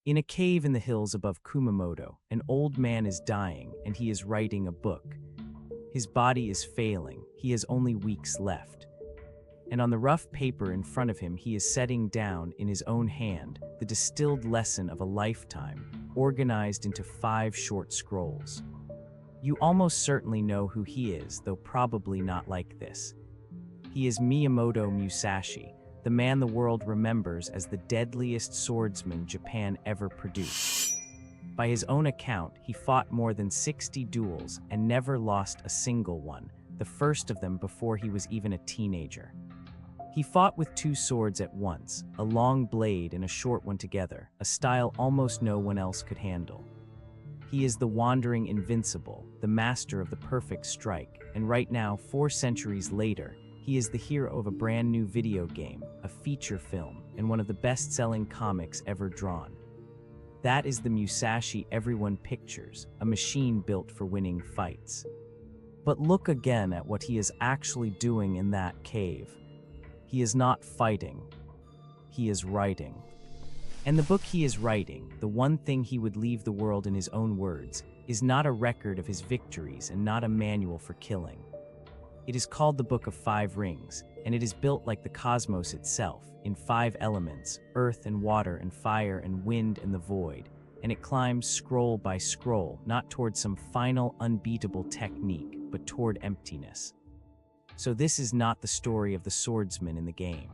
In a cave in the hills above Kumamoto, an old man is dying and he is writing a book. His body is failing, he has only weeks left. And on the rough paper in front of him, he is setting down in his own hand the distilled lesson of a lifetime, organized into 5 short scrolls. You almost certainly know who he is, though probably not like this. He is Miyamoto Musashi, the man the world remembers as the deadliest swordsman Japan ever produced. By his own account, he fought more than 60 duels and never lost a single one, the first of them before he was even a teenager. He fought with 2 swords at once, a long blade and a short one together, a style almost no one else could handle. He is the wandering Invincible, the master of the perfect strike, and right now, 4 centuries later, he is the hero of a brand new video game, a feature film, and one of the best-selling comics ever drawn. That is the Musashi everyone pictures, a machine built for winning fights. But look again at what he is actually doing in that cave. He is not fighting. He is writing. And the book he is writing, the one thing he would leave the world in his own words, is not a record of his victories and not a manual for killing. It is called the Book of 5 Rings, and it is built like the cosmos itself, in 5 elements, earth and water and fire and wind and the void, and it climbs scroll by scroll, not toward some final unbeatable technique, but toward emptiness. So this is not the story of the swordsman in the game.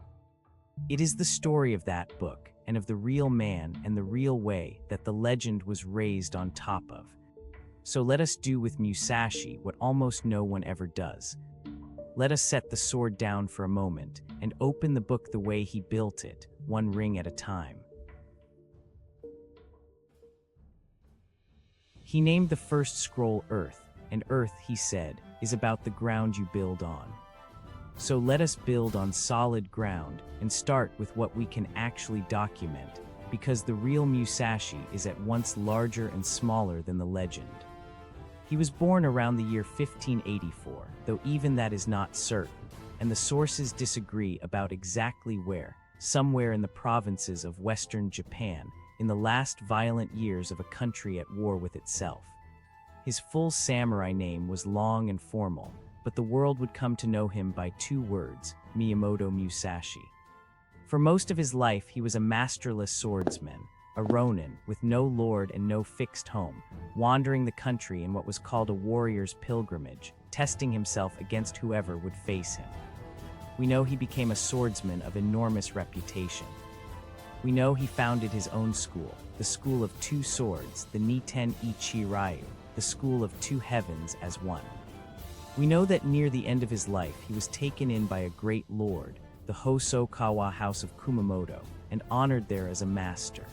It is the story of that book, and of the real man and the real way that the legend was raised on top of. So let us do with Musashi what almost no one ever does. Let us set the sword down for a moment and open the book the way he built it, 1 ring at a time. He named the first scroll Earth, and Earth, he said, is about the ground you build on. So let us build on solid ground and start with what we can actually document, because the real Musashi is at once larger and smaller than the legend. He was born around the year 1584, though even that is not certain, and the sources disagree about exactly where, somewhere in the provinces of western Japan, in the last violent years of a country at war with itself. His full samurai name was long and formal, but the world would come to know him by 2 words, Miyamoto Musashi. For most of his life, he was a masterless swordsman, a ronin with no lord and no fixed home, wandering the country in what was called a warrior's pilgrimage, testing himself against whoever would face him. We know he became a swordsman of enormous reputation. We know he founded his own school, the School of 2 Swords, the Niten Ichi-ryu, the School of 2 Heavens as one. We know that near the end of his life he was taken in by a great lord, the Hosokawa House of Kumamoto, and honored there as a master.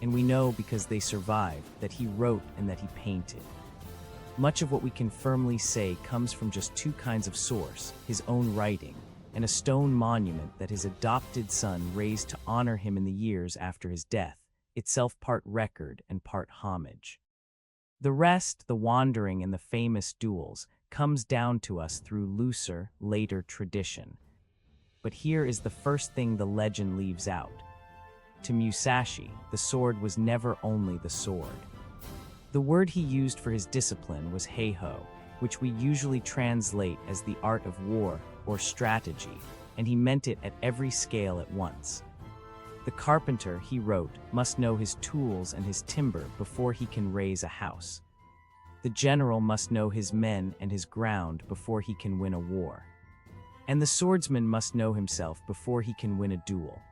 And we know, because they survived, that he wrote and that he painted. Much of what we can firmly say comes from just 2 kinds of source, his own writing, and a stone monument that his adopted son raised to honor him in the years after his death, itself part record and part homage. The rest, the wandering and the famous duels, comes down to us through looser, later tradition. But here is the first thing the legend leaves out. To Musashi, the sword was never only the sword. The word he used for his discipline was heiho, which we usually translate as the art of war or strategy, and he meant it at every scale at once. The carpenter, he wrote, must know his tools and his timber before he can raise a house. The general must know his men and his ground before he can win a war. And the swordsman must know himself before he can win a duel.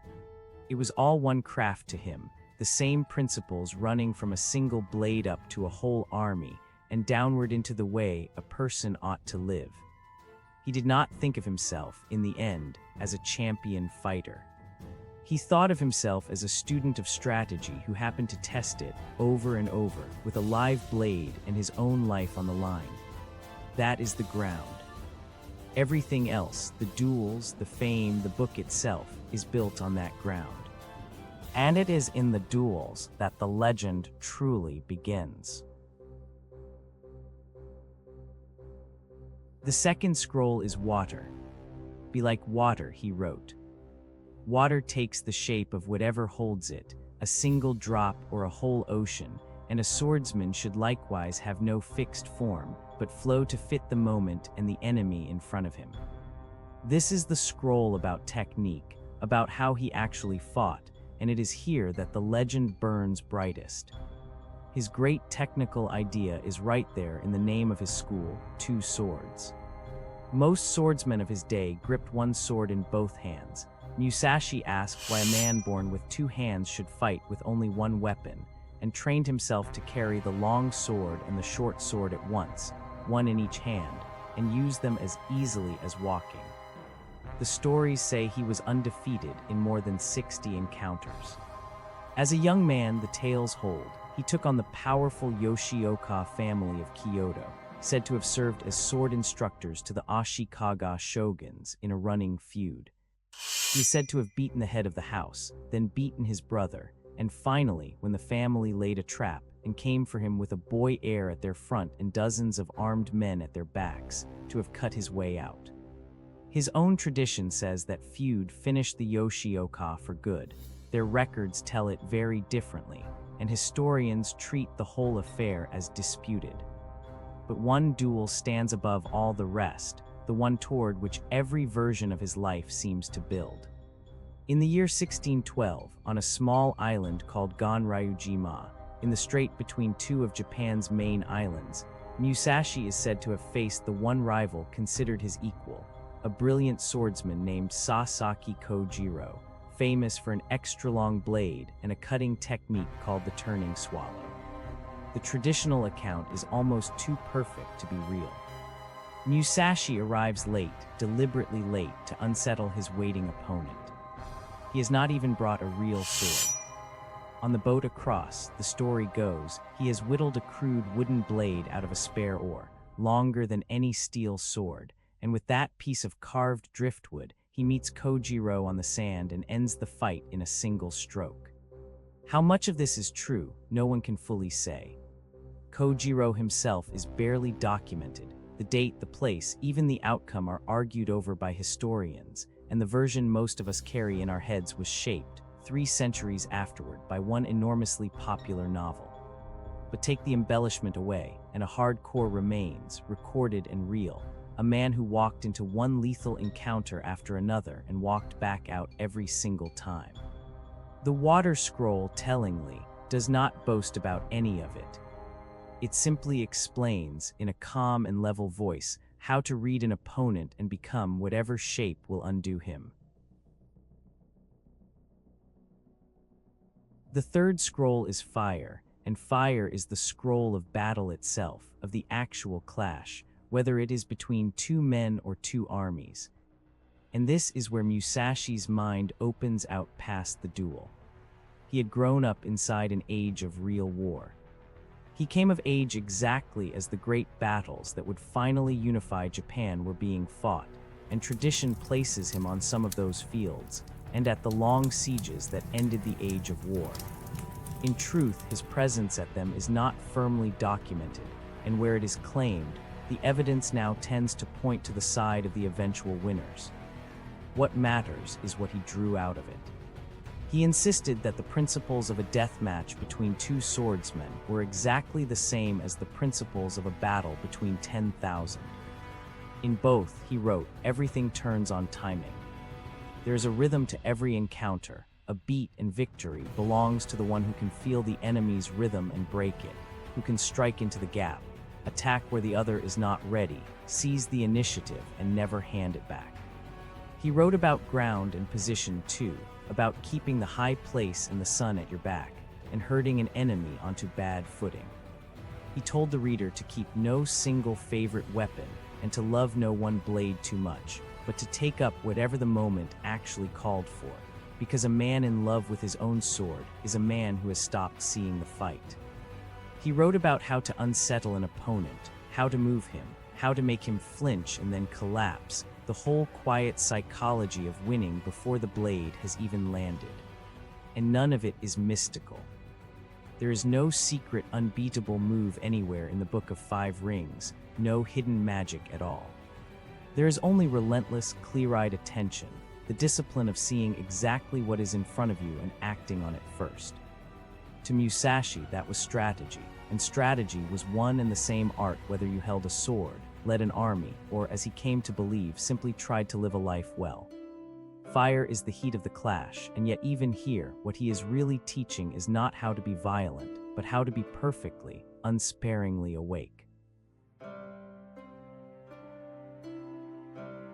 It was all one craft to him, the same principles running from a single blade up to a whole army, and downward into the way a person ought to live. He did not think of himself, in the end, as a champion fighter. He thought of himself as a student of strategy who happened to test it over and over with a live blade and his own life on the line. That is the ground. Everything else, the duels, the fame, the book itself, is built on that ground. And it is in the duels that the legend truly begins. The second scroll is water. Be like water, he wrote. Water takes the shape of whatever holds it, a single drop or a whole ocean, and a swordsman should likewise have no fixed form, but flow to fit the moment and the enemy in front of him. This is the scroll about technique, about how he actually fought, and it is here that the legend burns brightest. His great technical idea is right there in the name of his school, two swords. Most swordsmen of his day gripped one sword in both hands. Musashi asked why a man born with two hands should fight with only one weapon, and trained himself to carry the long sword and the short sword at once, one in each hand, and use them as easily as walking. The stories say he was undefeated in more than 60 encounters. As a young man, the tales hold, he took on the powerful Yoshioka family of Kyoto, said to have served as sword instructors to the Ashikaga shoguns in a running feud. He is said to have beaten the head of the house, then beaten his brother, and finally, when the family laid a trap and came for him with a boy heir at their front and dozens of armed men at their backs, to have cut his way out. His own tradition says that feud finished the Yoshioka for good. Their records tell it very differently, and historians treat the whole affair as disputed. But one duel stands above all the rest, the one toward which every version of his life seems to build. In the year 1612, on a small island called Ganryujima, in the strait between two of Japan's main islands, Musashi is said to have faced the one rival considered his equal, a brilliant swordsman named Sasaki Kojiro, famous for an extra-long blade and a cutting technique called the turning swallow. The traditional account is almost too perfect to be real. Musashi arrives late, deliberately late, to unsettle his waiting opponent. He has not even brought a real sword. On the boat across, the story goes, he has whittled a crude wooden blade out of a spare oar, longer than any steel sword, and with that piece of carved driftwood, he meets Kojiro on the sand and ends the fight in a single stroke. How much of this is true, no one can fully say. Kojiro himself is barely documented. The date, the place, even the outcome are argued over by historians, and the version most of us carry in our heads was shaped, 3 centuries afterward, by one enormously popular novel. But take the embellishment away, and a hardcore remains, recorded and real. A man who walked into one lethal encounter after another and walked back out every single time. The water scroll, tellingly, does not boast about any of it. It simply explains, in a calm and level voice, how to read an opponent and become whatever shape will undo him. The third scroll is fire, and fire is the scroll of battle itself, of the actual clash, whether it is between two men or two armies. And this is where Musashi's mind opens out past the duel. He had grown up inside an age of real war. He came of age exactly as the great battles that would finally unify Japan were being fought, and tradition places him on some of those fields, and at the long sieges that ended the age of war. In truth, his presence at them is not firmly documented, and where it is claimed, the evidence now tends to point to the side of the eventual winners. What matters is what he drew out of it. He insisted that the principles of a death match between two swordsmen were exactly the same as the principles of a battle between 10,000. In both, he wrote, everything turns on timing. There is a rhythm to every encounter. A beat, and victory belongs to the one who can feel the enemy's rhythm and break it, who can strike into the gap, attack where the other is not ready, seize the initiative, and never hand it back. He wrote about ground and position too, about keeping the high place and the sun at your back, and herding an enemy onto bad footing. He told the reader to keep no single favorite weapon and to love no one blade too much, but to take up whatever the moment actually called for, because a man in love with his own sword is a man who has stopped seeing the fight. He wrote about how to unsettle an opponent, how to move him, how to make him flinch and then collapse, the whole quiet psychology of winning before the blade has even landed. And none of it is mystical. There is no secret unbeatable move anywhere in the Book of Five Rings, no hidden magic at all. There is only relentless, clear-eyed attention, the discipline of seeing exactly what is in front of you and acting on it first. To Musashi, that was strategy, and strategy was one and the same art whether you held a sword, led an army, or, as he came to believe, simply tried to live a life well. Fire is the heat of the clash, and yet even here, what he is really teaching is not how to be violent, but how to be perfectly, unsparingly awake.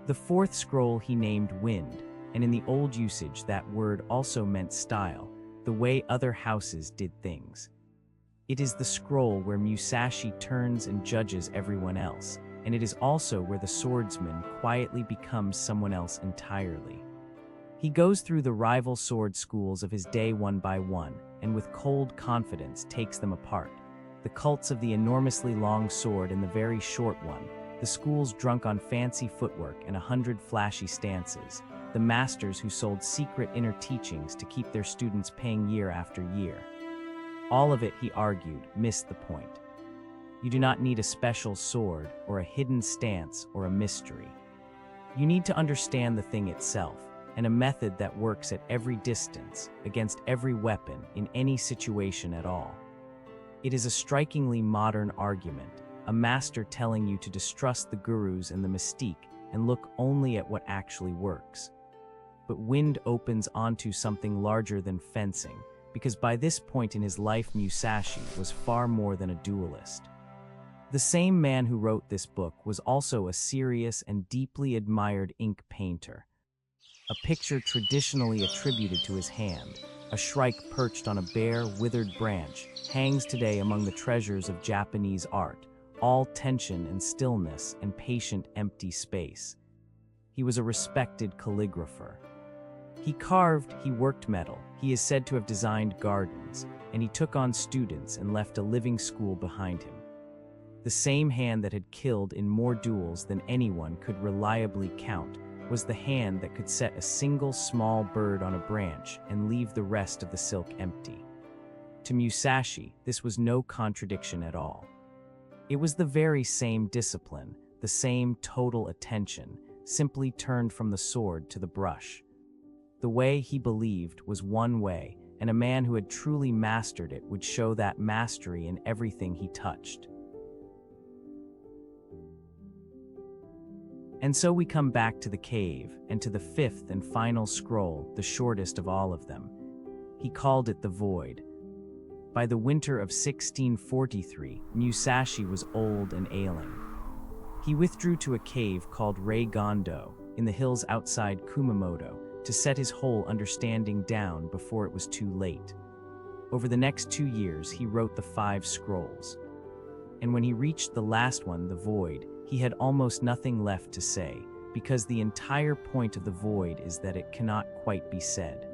The fourth scroll he named Wind, and in the old usage that word also meant style, the way other houses did things. It is the scroll where Musashi turns and judges everyone else, and it is also where the swordsman quietly becomes someone else entirely. He goes through the rival sword schools of his day one by one, and with cold confidence takes them apart. The cults of the enormously long sword and the very short one, the schools drunk on fancy footwork and 100 flashy stances, the masters who sold secret inner teachings to keep their students paying year after year. All of it, he argued, missed the point. You do not need a special sword, or a hidden stance, or a mystery. You need to understand the thing itself, and a method that works at every distance, against every weapon, in any situation at all. It is a strikingly modern argument, a master telling you to distrust the gurus and the mystique, and look only at what actually works. But Wind opens onto something larger than fencing, because by this point in his life Musashi was far more than a duelist. The same man who wrote this book was also a serious and deeply admired ink painter. A picture traditionally attributed to his hand, a shrike perched on a bare, withered branch, hangs today among the treasures of Japanese art, all tension and stillness and patient empty space. He was a respected calligrapher. He carved, he worked metal, he is said to have designed gardens, and he took on students and left a living school behind him. The same hand that had killed in more duels than anyone could reliably count was the hand that could set a single small bird on a branch and leave the rest of the silk empty. To Musashi, this was no contradiction at all. It was the very same discipline, the same total attention, simply turned from the sword to the brush. The way he believed was one way, and a man who had truly mastered it would show that mastery in everything he touched. And so we come back to the cave, and to the fifth and final scroll, the shortest of all of them. He called it the Void. By the winter of 1643, Musashi was old and ailing. He withdrew to a cave called Reigando, in the hills outside Kumamoto, to set his whole understanding down before it was too late. Over the next 2 years, he wrote the 5 scrolls. And when he reached the last one, the Void, he had almost nothing left to say, because the entire point of the Void is that it cannot quite be said.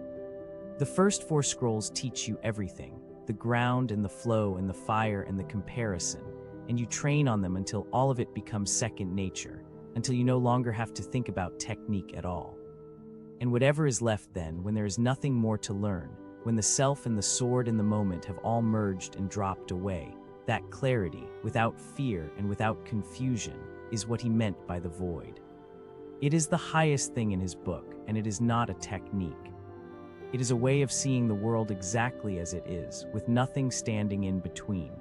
The first 4 scrolls teach you everything, the ground and the flow and the fire and the comparison, and you train on them until all of it becomes second nature, until you no longer have to think about technique at all. And whatever is left then, when there is nothing more to learn, when the self and the sword and the moment have all merged and dropped away, that clarity, without fear and without confusion, is what he meant by the Void. It is the highest thing in his book, and it is not a technique. It is a way of seeing the world exactly as it is, with nothing standing in between.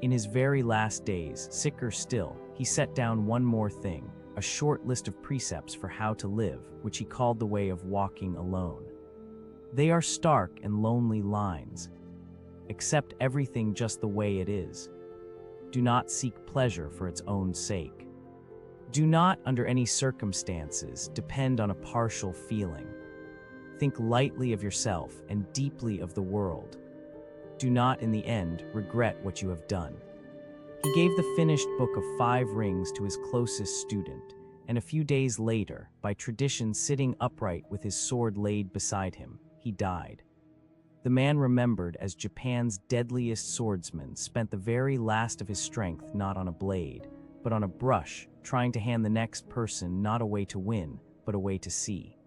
In his very last days, sicker still, he set down one more thing, a short list of precepts for how to live, which he called the way of walking alone. They are stark and lonely lines. Accept everything just the way it is. Do not seek pleasure for its own sake. Do not, under any circumstances, depend on a partial feeling. Think lightly of yourself and deeply of the world. Do not, in the end, regret what you have done. He gave the finished book of 5 rings to his closest student, and a few days later, by tradition sitting upright with his sword laid beside him, he died. The man remembered as Japan's deadliest swordsman spent the very last of his strength not on a blade, but on a brush, trying to hand the next person not a way to win, but a way to see.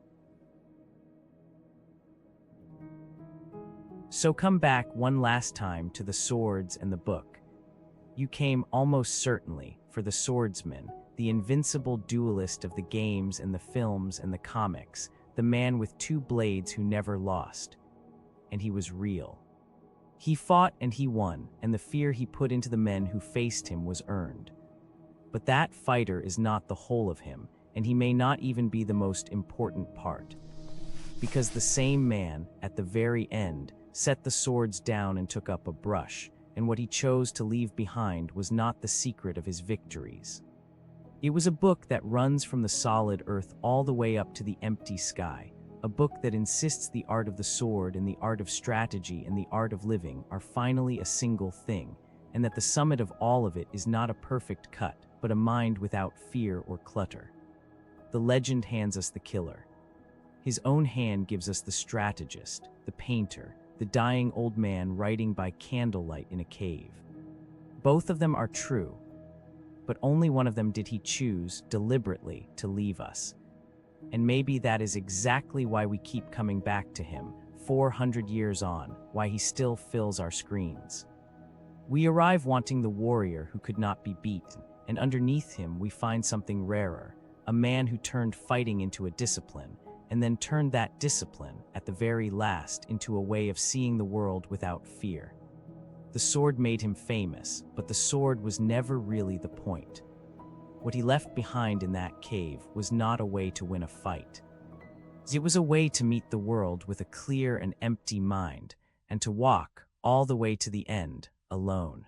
So come back one last time to the swords and the book. You came almost certainly for the swordsman, the invincible duelist of the games and the films and the comics, the man with 2 blades who never lost. And he was real. He fought and he won, and the fear he put into the men who faced him was earned. But that fighter is not the whole of him, and he may not even be the most important part. Because the same man, at the very end, set the swords down and took up a brush, and what he chose to leave behind was not the secret of his victories. It was a book that runs from the solid earth all the way up to the empty sky, a book that insists the art of the sword and the art of strategy and the art of living are finally a single thing, and that the summit of all of it is not a perfect cut, but a mind without fear or clutter. The legend hands us the killer. His own hand gives us the strategist, the painter, the dying old man writing by candlelight in a cave. Both of them are true, but only one of them did he choose, deliberately, to leave us. And maybe that is exactly why we keep coming back to him, 400 years on, why he still fills our screens. We arrive wanting the warrior who could not be beaten, and underneath him we find something rarer, a man who turned fighting into a discipline, and then turned that discipline, at the very last, into a way of seeing the world without fear. The sword made him famous, but the sword was never really the point. What he left behind in that cave was not a way to win a fight. It was a way to meet the world with a clear and empty mind, and to walk, all the way to the end, alone.